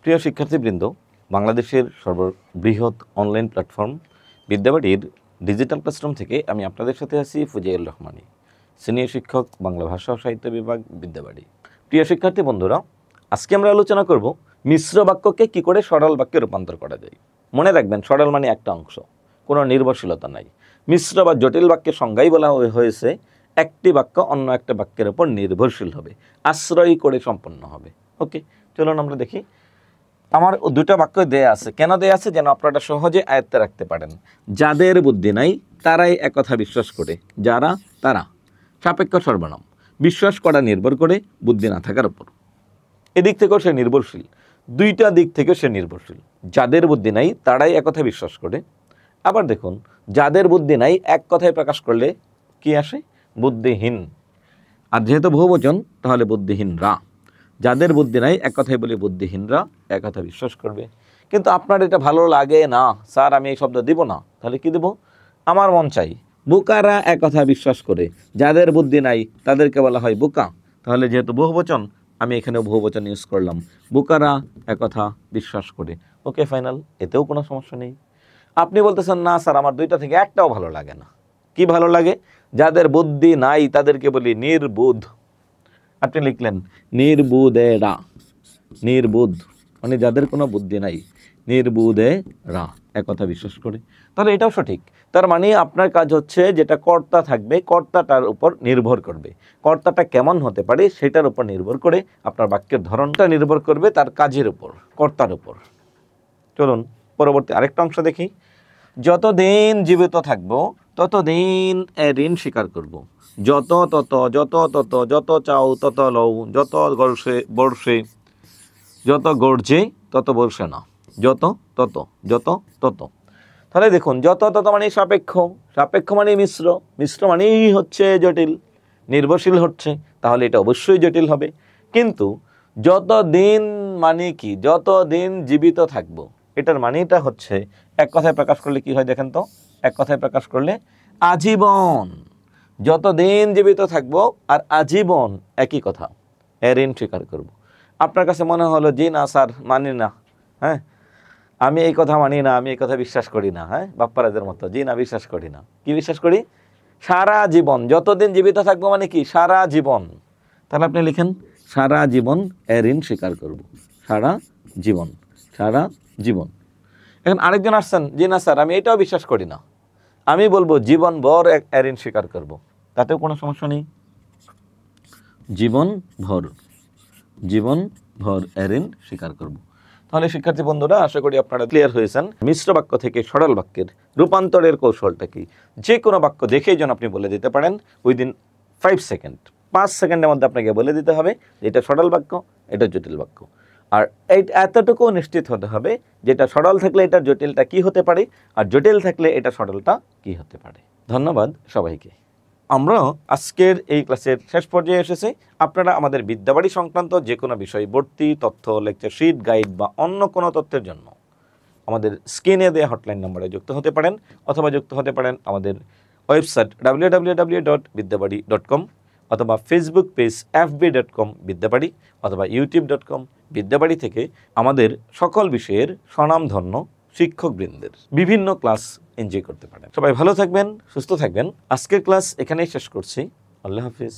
প্রিয় শিক্ষার্থীবৃন্দ, বাংলাদেশের সর্ববৃহৎ অনলাইন প্ল্যাটফর্ম বিদ্যাবাড়ির ডিজিটাল ক্লাসরুম থেকে আমি আপনাদের সাথে আছি ফুজিয়াউর রহমানী, সিনিয়র শিক্ষক, বাংলা ভাষা ও সাহিত্য বিভাগ, বিদ্যাবাড়ি। প্রিয় শিক্ষার্থী বন্ধুরা, আজকে আমরা আলোচনা করব মিশ্র বাক্যকে কি করে সরল বাক্যে রূপান্তর করা যায়। মনে রাখবেন, সরল মানে একটা অংশ, কোনো নির্ভরশীলতা নাই। মিশ্র বা জটিল বাক্যের সংজ্ঞাই বলা হয়েছে একটি বাক্য অন্য একটা বাক্যের উপর নির্ভরশীল হবে, আশ্রয় করে সম্পন্ন হবে। ওকে, চলুন আমরা দেখি। আমার দুটো বাক্য দেয়া আছে। কেন দেয়া আছে? যেন আপনারা সহজে আয়ত্তে রাখতে পারেন। যাদের বুদ্ধি নাই তারাই একথা বিশ্বাস করে, যারা তারা সাপেক্ষ সর্বনাম। বিশ্বাস করা নির্ভর করে বুদ্ধি না থাকার উপর। এদিক থেকেও সে নির্ভরশীল, দুইটা দিক থেকে সে নির্ভরশীল। যাদের বুদ্ধি নাই তারাই একথা বিশ্বাস করে। আবার দেখুন, যাদের বুদ্ধি নাই এক কথায় প্রকাশ করলে কি আসে? বুদ্ধিহীন। আর যেহেতু বহুবচন, তাহলে বুদ্ধিহীনরা। যাদের বুদ্ধি নাই এক কথায় বলি বুদ্ধিহীনরা এক কথা বিশ্বাস করবে। কিন্তু আপনার এটা ভালো লাগে না, স্যার আমি এই শব্দ দিব না, তাহলে কি দেব? আমার মন চাই বোকারা এক কথা বিশ্বাস করে। যাদের বুদ্ধি নাই তাদেরকে বলা হয় বোকা, তাহলে যেহেতু বহুবচন আমি এখানেও বহুবচন ইউজ করলাম, বোকারা এক কথা বিশ্বাস করে। ওকে, ফাইনাল, এতেও কোনো সমস্যা নেই। আপনি বলতেছেন না স্যার আমার দুইটা থেকে একটাও ভালো লাগে না। কি ভালো লাগে? যাদের বুদ্ধি নাই তাদেরকে বলি নির্বুধ। আপনি লিখলেন নির্বুধেরা। নির্বুধ মানে যাদের কোনো বুদ্ধি নাই, নির্বুধেরা এক কথা বিশ্বাস করে। তাহলে এটাও সঠিক। তার মানে আপনার কাজ হচ্ছে, যেটা কর্তা থাকবে কর্তাটার উপর নির্ভর করবে। কর্তাটা কেমন হতে পারে সেটার উপর নির্ভর করে আপনার বাক্যের ধরনটা নির্ভর করবে তার কাজের উপর, কর্তার উপর। চলুন পরবর্তী আরেকটা অংশ দেখি। যতদিন জীবিত থাকবো ততদিন ঋণ স্বীকার করব। যত তত, যত তত, যত চাও তত লও, যত গর্ষে বর্ষে, যত গর্জে তত বর্ষে না, যত তত, যত তত। তাহলে দেখুন, যত তত মানে সাপেক্ষ, সাপেক্ষ মানে মিশ্র, মিশ্র মানেই হচ্ছে জটিল, নির্ভরশীল হচ্ছে, তাহলে এটা অবশ্যই জটিল হবে। কিন্তু যত দিন মানে কি? যত দিন জীবিত থাকবো, এটার মানেটা হচ্ছে এক কথায় প্রকাশ করলে কি হয় দেখেন তো? এক কথায় প্রকাশ করলে আজীবন। যতদিন জীবিত থাকবো আর আজীবন একই কথা, ঋণ স্বীকার করব। আপনার কাছে মনে হলো জি না স্যার মানি না, হ্যাঁ আমি এই কথা মানি না, আমি এই কথা বিশ্বাস করি না, হ্যাঁ বাপ্পারাজের মতো, জি না বিশ্বাস করি না। কি বিশ্বাস করি? সারা জীবন। যতদিন জীবিত থাকবো মানে কি? সারা জীবন। তাহলে আপনি লিখেন সারা জীবন ঋণ স্বীকার করব। সারা জীবন, সারা জীবন। এখন আরেকজন আসছেন, জি না স্যার আমি এটাও বিশ্বাস করি না, আমি বলবো জীবন ভর ঋণ স্বীকার করব। তাতেও কোনো সমস্যা নেই। জীবন ভর, জীবন ভর ঋণ স্বীকার করব। তাহলে শিক্ষার্থী বন্ধুরা, আশা করি আপনারা ক্লিয়ার হয়েছেন মিশ্র বাক্য থেকে সরল বাক্যের রূপান্তরের কৌশলটা কি। যে কোনো বাক্য দেখেই যেন আপনি বলে দিতে পারেন উইদিন 5 সেকেন্ড, 5 সেকেন্ডের মধ্যে আপনাকে বলে দিতে হবে এটা সরল বাক্য, এটা জটিল বাক্য। আর এতটুকু নিশ্চিত হতে হবে যেটা সরল থাকলে এটার জটিলটা কি হতে পারে, আর জটিল থাকলে এটা সরলটা কি হতে পারে। ধন্যবাদ সবাইকে। আমরা আজকের এই ক্লাসের শেষ পর্যায়ে এসেছি। আপনারা আমাদের বিদ্যাবাড়ি সংক্রান্ত যে কোনো বিষয়, ভর্তি তথ্য, লেকচার শিট, গাইড বা অন্য কোনো তথ্যের জন্য আমাদের স্ক্রিনে দেওয়া হটলাইন নম্বরে যুক্ত হতে পারেন, অথবা যুক্ত হতে পারেন আমাদের ওয়েবসাইট www.bidyabadi.com, অথবা ফেসবুক পেজ fb.com বিদ্যাবাড়ি, অথবা youtube.com বিদ্যাবাড়ি থেকে আমাদের সকল বিষয়ের স্বনামধন্য শিক্ষকবৃন্দের বিভিন্ন ক্লাস এনজয় করতে পারেন। সবাই ভালো থাকবেন, সুস্থ থাকবেন। আজকের ক্লাস এখানেই শেষ করছি। আল্লাহ হাফিজ।